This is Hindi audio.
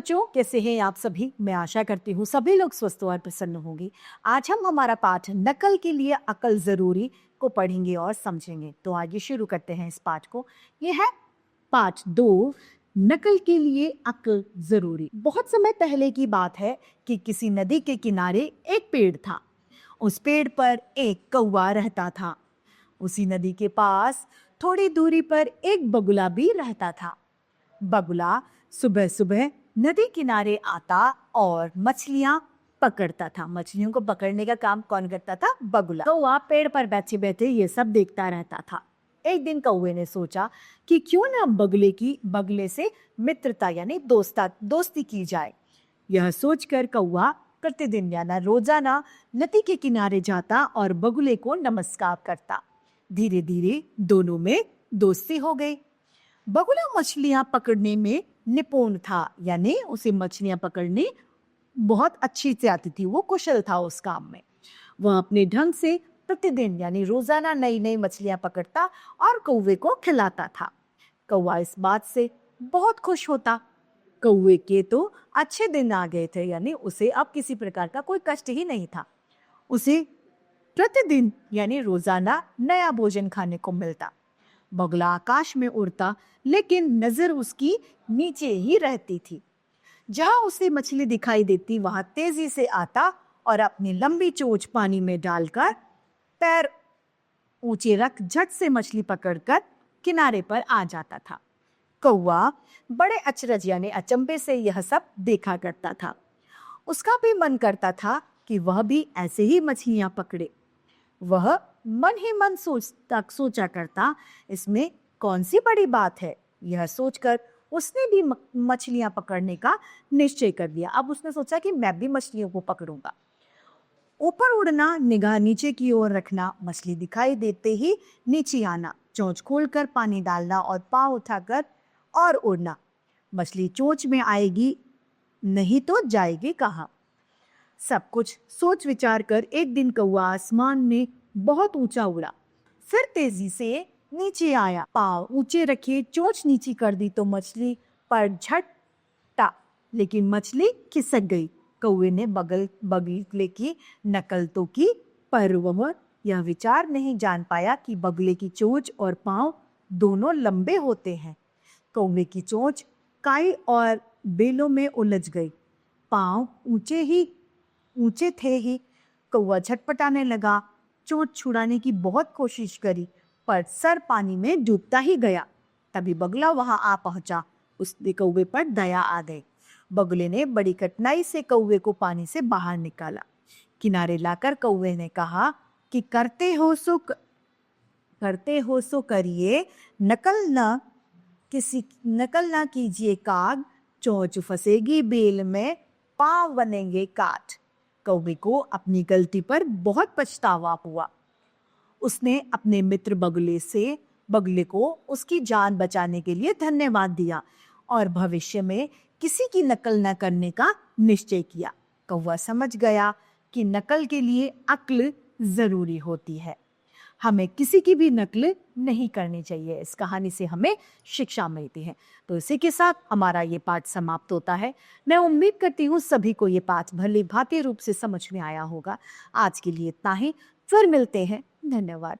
बच्चों, कैसे हैं आप सभी? मैं आशा करती हूँ सभी लोग स्वस्थ और प्रसन्न होंगे। आज हम हमारा पाठ नकल के लिए अकल जरूरी को पढ़ेंगे और समझेंगे। तो आइए शुरू करते हैं इस पाठ को। ये है पाठ 2, नकल के लिए अकल जरूरी। बहुत समय पहले की बात है कि किसी नदी के किनारे एक पेड़ था। उस पेड़ पर एक कौवा रहता था। उसी नदी के पास थोड़ी दूरी पर एक बगुला भी रहता था। बगुला सुबह सुबह नदी किनारे आता और मछलियां पकड़ता था। मछलियों को पकड़ने का काम कौन करता था? बगुला। कौवा पेड़ पर बैठे बैठे ये सब देखता रहता था। एक दिन कौवे ने सोचा कि क्यों ना बगले से मित्रता यानी दोस्ती की जाए। यह सोचकर कौवा प्रतिदिन यानी रोजाना नदी के किनारे जाता और बगुले को नमस्कार करता। धीरे धीरे दोनों में दोस्ती हो गई। बगुला मछलियां पकड़ने में निपुण था, यानी उसे मछलियां पकड़ने बहुत अच्छी से आती थी। वो कुशल था उस काम में। वह अपने ढंग से प्रतिदिन यानी रोजाना नई नई मछलियां पकड़ता और कौवे को खिलाता था। कौवा इस बात से बहुत खुश होता। कौवे के तो अच्छे दिन आ गए थे, यानी उसे अब किसी प्रकार का कोई कष्ट ही नहीं था। उसे प्रतिदिन यानी रोजाना नया भोजन खाने को मिलता। बगुला आकाश में उड़ता, लेकिन नजर उसकी नीचे ही रहती थी। जहां उसे मछली दिखाई देती वहां तेजी से आता और अपनी लंबी चोंच पानी में डालकर पैर ऊंचे रख झट से मछली पकड़कर किनारे पर आ जाता था। कौवा बड़े अचरज यानी अचंभे से यह सब देखा करता था। उसका भी मन करता था कि वह भी ऐसे ही मछलियां पकड़े। वह मन ही मन सोचा करता, इसमें कौन सी बड़ी बात है। यह सोचकर उसने भी मछलियां पकड़ने का निश्चय कर लिया। अब उसने सोचा कि मैं भी मछलियों को पकड़ूंगा। ऊपर उड़ना, निगाह नीचे की ओर रखना, मछली दिखाई देते ही नीचे आना, चोंच खोलकर पानी डालना और पांव उठाकर और उड़ना। मछली चोंच में आएगी नहीं तो जाएगी कहाँ। सब कुछ सोच विचार कर एक दिन कौवा आसमान में बहुत ऊंचा उड़ा, फिर तेजी से नीचे आया। पांव ऊंचे रखे, चोंच नीची कर दी तो मछली पर झटटा, लेकिन मछली खिसक गई। कौवे ने बगले की नकल तो की, पर वह यह विचार नहीं जान पाया कि बगले की चोंच और पांव दोनों लंबे होते हैं। कौवे की चोंच काई और बेलों में उलझ गई। पांव ऊंचे थे ही। कौवा छटपटाने लगा। चोंच छुड़ाने की बहुत कोशिश करी, पर सर पानी में डूबता ही गया। तभी बगुला वहां आ पहुंचा। उसने कौवे पर दया आ गई। बगुले ने बड़ी कठिनाई से कौवे को पानी से बाहर निकाला। किनारे लाकर कौवे ने कहा कि करते हो सो करिए, नकल न कीजिए काग, चोंच फंसेगी बेल में, पांव बनेंगे काट। कौवे को अपनी गलती पर बहुत पछतावा हुआ। उसने अपने मित्र बगुले को उसकी जान बचाने के लिए धन्यवाद दिया और भविष्य में किसी की नकल न करने का निश्चय किया। कौवा समझ गया कि नकल के लिए अक्ल जरूरी होती है। हमें किसी की भी नकल नहीं करनी चाहिए। इस कहानी से हमें शिक्षा मिलती है। तो इसी के साथ हमारा ये पाठ समाप्त होता है। मैं उम्मीद करती हूँ सभी को ये पाठ भली भांति रूप से समझ में आया होगा। आज के लिए इतना ही, फिर मिलते हैं। धन्यवाद।